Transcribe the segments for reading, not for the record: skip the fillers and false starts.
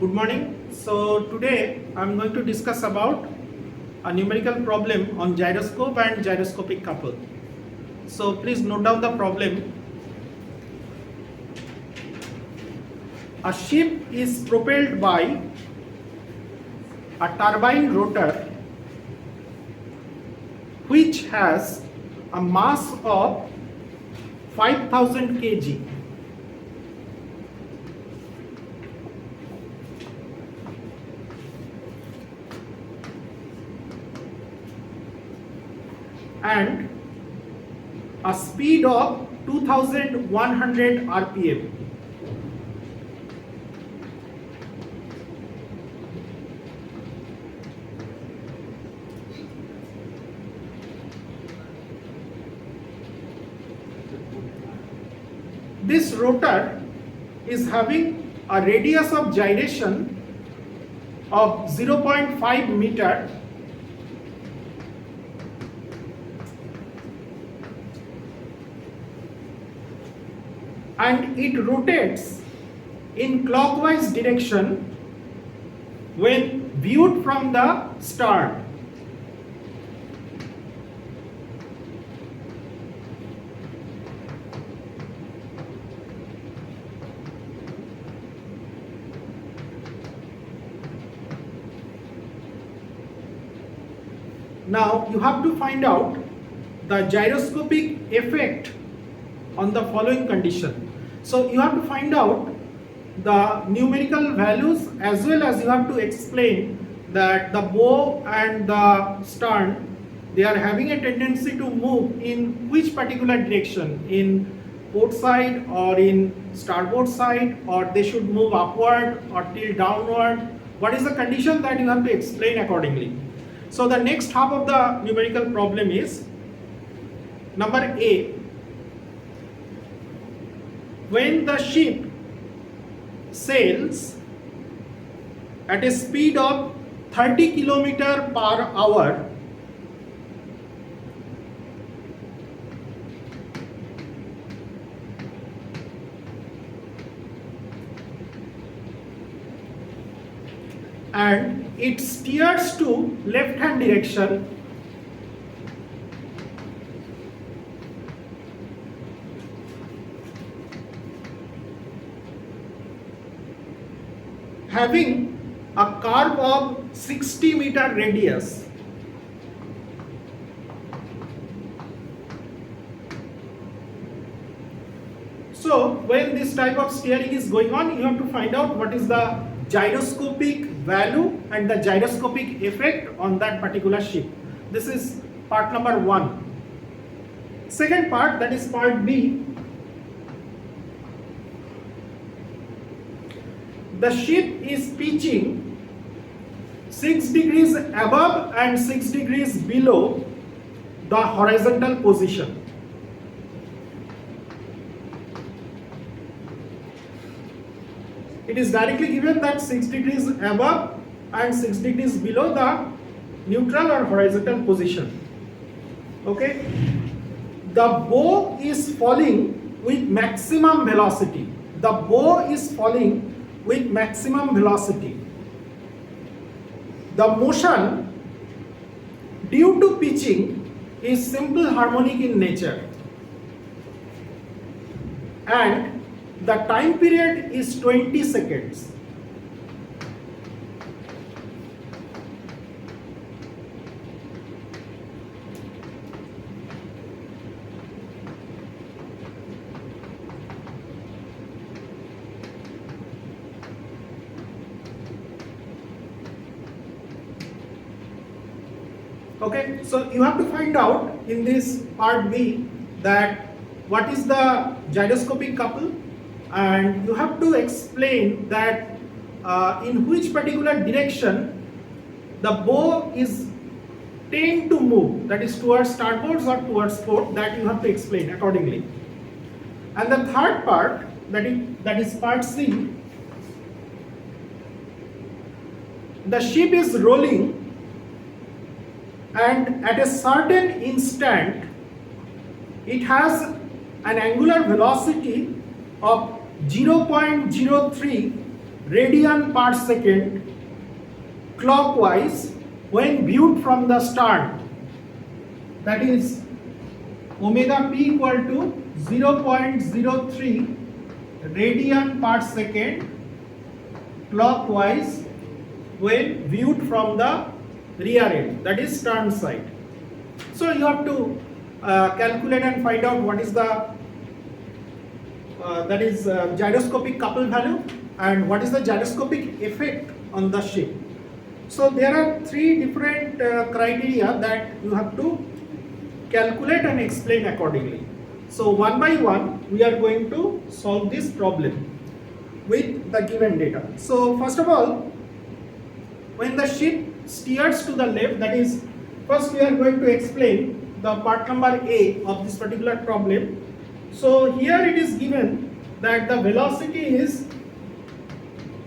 Good morning. So today I'm going to discuss about a numerical problem on gyroscope and gyroscopic couple. So please note down the problem. A ship is propelled by a turbine rotor which has a mass of 5000 kg. And a speed of 2100 rpm. This rotor is having a radius of gyration of 0.5 meter and it rotates in clockwise direction when viewed from the stern. Now you have to find out the gyroscopic effect on the following condition. So you have to find out the numerical values as well as you have to explain that the bow and the stern, they are having a tendency to move in which particular direction, in port side or in starboard side, or they should move upward or tilt downward. What is the condition that you have to explain accordingly. So the next half of the numerical problem is number A. When the ship sails at a speed of 30 km per hour, and it steers to left hand direction, having a curve of 60 meter radius. So when this type of steering is going on, you have to find out what is the gyroscopic value and the gyroscopic effect on that particular ship. This is part number 1. Second part, that is part B. The ship is pitching 6 degrees above and 6 degrees below the horizontal position. It is directly given that 6 degrees above and 6 degrees below the neutral or horizontal position. Okay? The bow is falling with maximum velocity. The bow is falling with maximum velocity. The motion due to pitching is simple harmonic in nature, and the time period is 20 seconds. Okay, so you have to find out in this part B that what is the gyroscopic couple, and you have to explain that in which particular direction the bow is tend to move, that is towards starboards or towards port, that you have to explain accordingly. And the third part, that is part C, the ship is rolling and at a certain instant it has an angular velocity of 0.03 radian per second clockwise when viewed from the stern. That is omega p equal to 0.03 radian per second clockwise when viewed from the rear end, that is stern side. So you have to calculate and find out what is the gyroscopic couple value and what is the gyroscopic effect on the ship. So there are three different criteria that you have to calculate and explain accordingly. So one by one we are going to solve this problem with the given data. So first of all, when the ship steers to the left, that is, first we are going to explain the part number A of this particular problem. So here it is given that the velocity is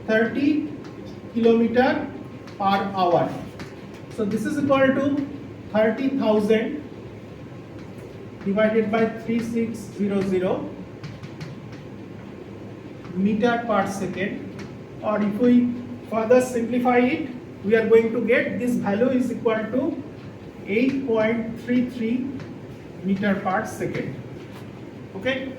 30 km per hour. So this is equal to 30,000 divided by 3600 meter per second, or if we further simplify it, we are going to get this value is equal to 8.33 meter per second. Okay,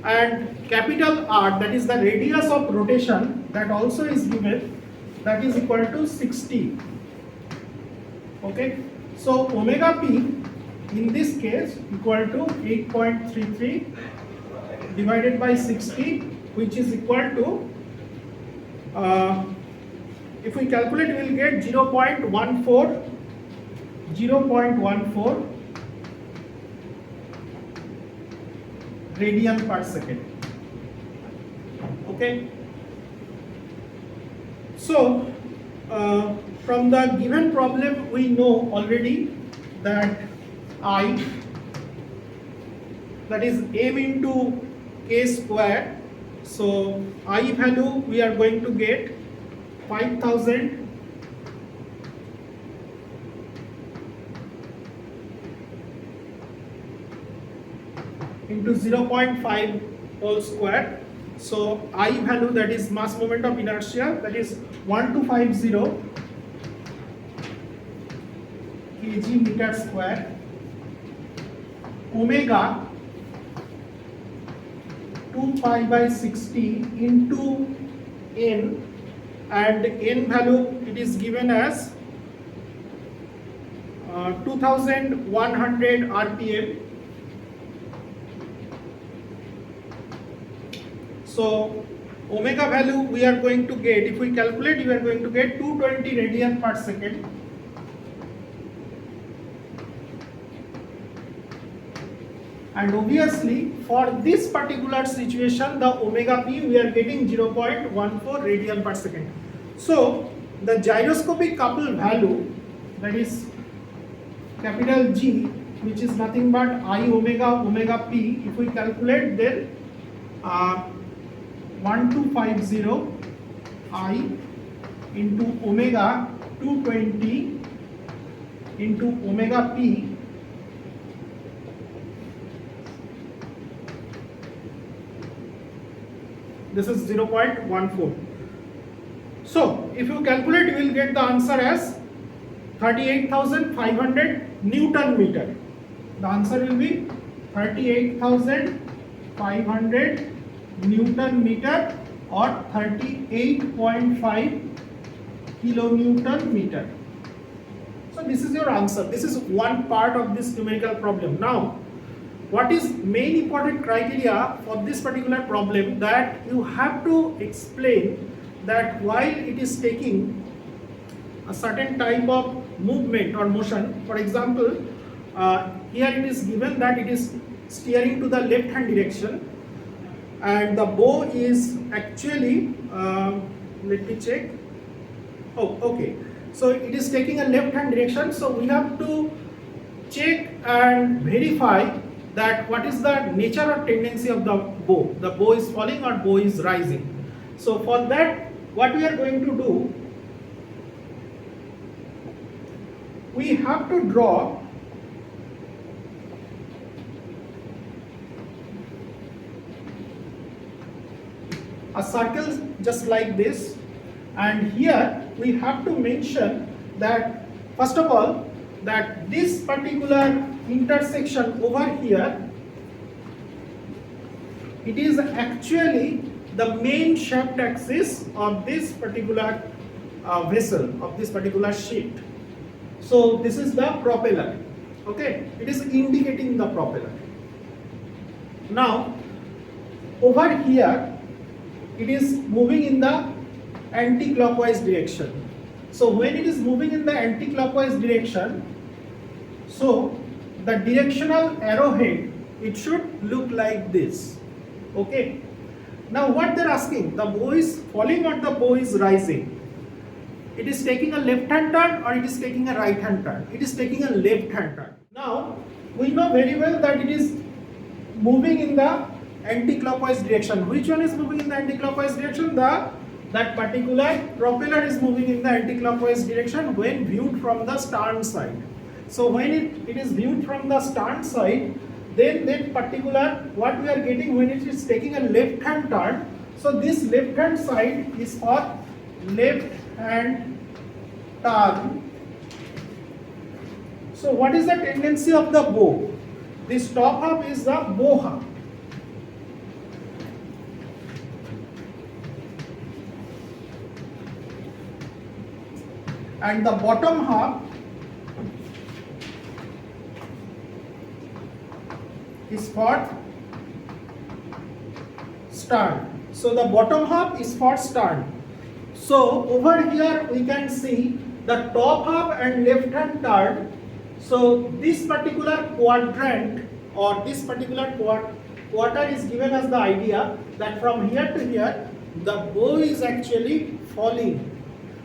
and capital R, that is the radius of rotation, that also is given, that is equal to 60. Okay, so omega p in this case equal to 8.33 divided by 60, which is equal to if we calculate, we will get 0.14 radian per second. Okay, so from the given problem we know already that I, that is m into k square. So I value we are going to get 5,000 into 0.5 whole square. So I value, that is mass moment of inertia, that is 1250 kg meter square. Omega 2 pi by 60 into n, and n value it is given as 2100 rpm. So omega value we are going to get, if we calculate, we are going to get 220 radian per second. And obviously for this particular situation, the omega p we are getting 0.14 radian per second. So the gyroscopic couple value, that is capital G, which is nothing but I omega p, if we calculate, then 1250 I into omega 220 into omega p, this is 0.14. So if you calculate, you will get the answer as 38,500 Newton meter. The answer will be 38,500 Newton meter or 38.5 kilonewton meter. So this is your answer. This is one part of this numerical problem. Now, what is main important criteria for this particular problem, that you have to explain that while it is taking a certain type of movement or motion, for example, here it is given that it is steering to the left hand direction, and the bow is actually, let me check, oh okay, so it is taking a left hand direction, so we have to check and verify that what is the nature or tendency of the bow is falling or bow is rising. So for that, what we are going to do, we have to draw a circle just like this, and here we have to mention that first of all that this particular intersection over here, it is actually the main shaft axis of this particular vessel, of this particular ship. So this is the propeller, okay, it is indicating the propeller. Now over here it is moving in the anti-clockwise direction. So when it is moving in the anti-clockwise direction, so the directional arrowhead, it should look like this, okay. Now what they are asking, the bow is falling or the bow is rising? It is taking a left hand turn or it is taking a right hand turn? It is taking a left hand turn. Now we know very well that it is moving in the anti-clockwise direction. Which one is moving in the anti-clockwise direction? That particular propeller is moving in the anti-clockwise direction when viewed from the stern side. So when it is viewed from the stern side, then that particular, what we are getting when it is taking a left hand turn, so this left hand side is for left hand turn. So what is the tendency of the bow? This top half is the bow half. And the bottom half is for stern. So the bottom half is for stern. So over here we can see the top half and left hand turn. So this particular quadrant or this particular quarter is given as the idea that from here to here the bow is actually falling.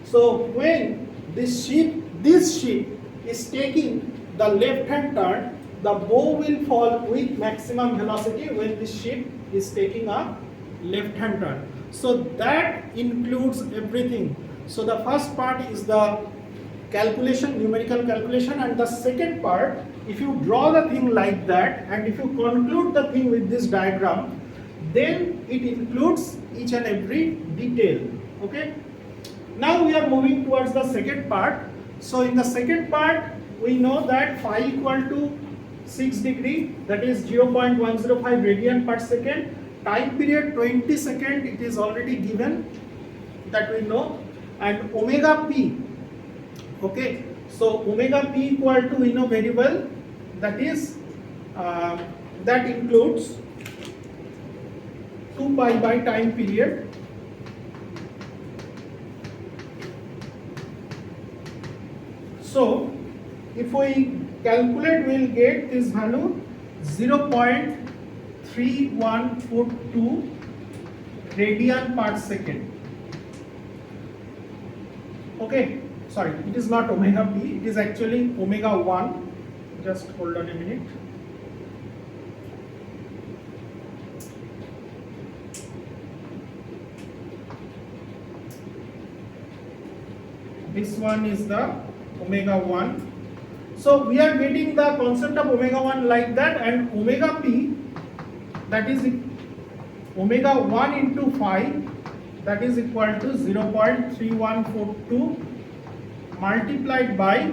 So when this ship is taking the left hand turn, the bow will fall with maximum velocity when this ship is taking a left hand turn. So that includes everything. So the first part is the calculation, numerical calculation, and the second part, if you draw the thing like that and if you conclude the thing with this diagram, then it includes each and every detail, okay. Now we are moving towards the second part. So in the second part we know that phi equal to 6 degree, that is 0.105 radian per second. Time period 20 seconds, it is already given, that we know. And omega p, okay, so omega p equal to, we know very well, that is that includes 2 pi by time period. So if we calculate, we will get this value 0.3142 radian per second. Okay, sorry, it is not omega p, it is actually omega 1. Just hold on a minute. This one is the omega 1. So we are getting the concept of omega 1 like that, and omega p, that is omega 1 into phi, that is equal to 0.3142 multiplied by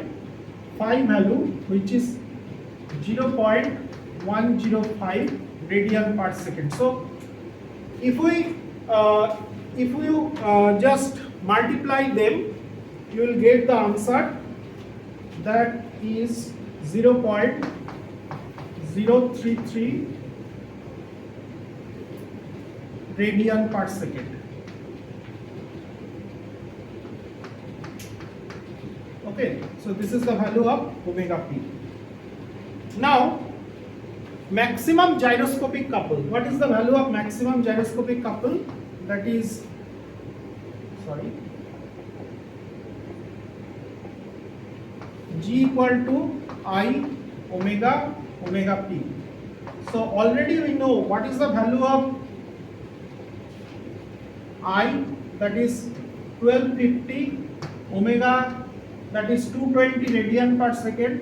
phi value, which is 0.105 radian per second. So if we just multiply them, you will get the answer, that is 0.033 radian per second. Okay, so this is the value of omega p. Now, maximum gyroscopic couple. What is the value of maximum gyroscopic couple? That is, sorry, G equal to I omega p. So already we know what is the value of I, that is 1250, omega, that is 220 radian per second.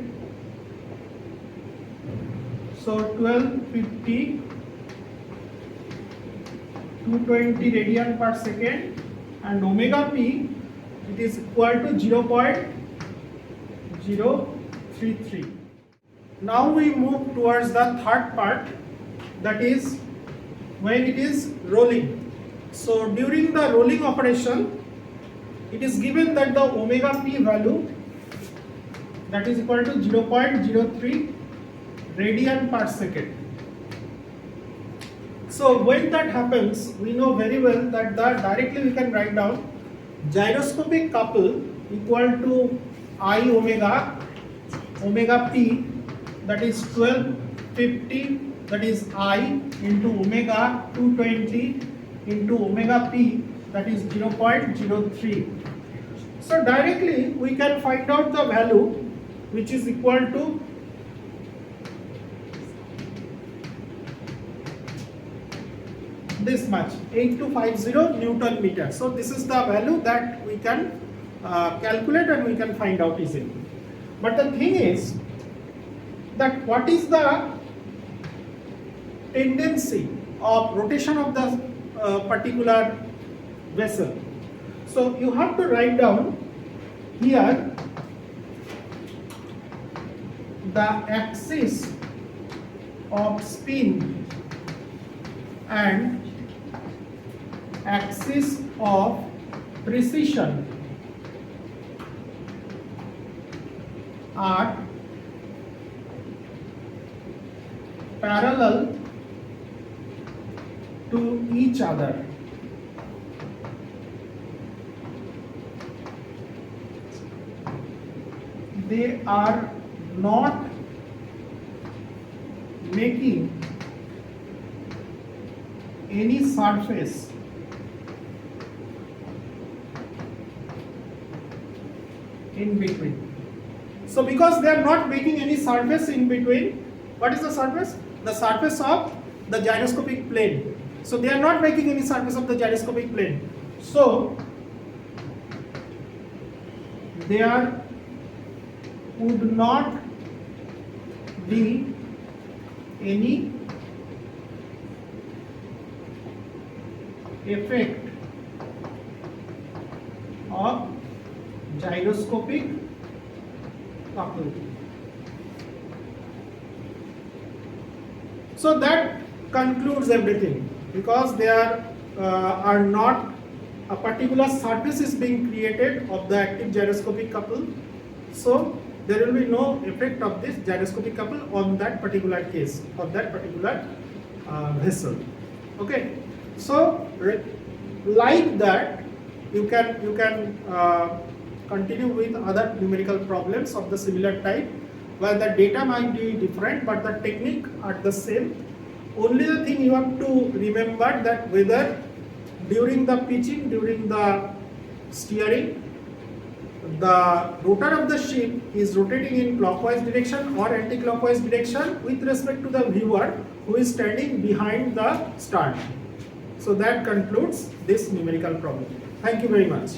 So 1250 220 radian per second, and omega p, it is equal to 0.033. Now we move towards the third part, that is when it is rolling. So during the rolling operation, it is given that the omega p value, that is equal to 0.03 radian per second. So when that happens, we know very well that directly we can write down gyroscopic couple equal to I omega p, that is 1250, that is I into omega 220 into omega p, that is 0.03. So directly we can find out the value, which is equal to this much, 8250 Newton meter. So this is the value that we can calculate and we can find out easily. But the thing is that what is the tendency of rotation of the particular vessel? So you have to write down here the axis of spin and axis of precession are parallel to each other. They are not making any surface in between. So because they are not making any surface in between, what is the surface? The surface of the gyroscopic plane. So they are not making any surface of the gyroscopic plane. So there would not be any effect of gyroscopic couple. So that concludes everything, because there are not a particular surface is being created of the active gyroscopic couple. So there will be no effect of this gyroscopic couple on that particular case, of that particular vessel. Okay. So like that, you can continue with other numerical problems of the similar type, where the data might be different but the technique are the same. Only the thing you have to remember that whether during the pitching, during the steering, the rotor of the ship is rotating in clockwise direction or anti-clockwise direction with respect to the viewer who is standing behind the stern. So that concludes this numerical problem. Thank you very much.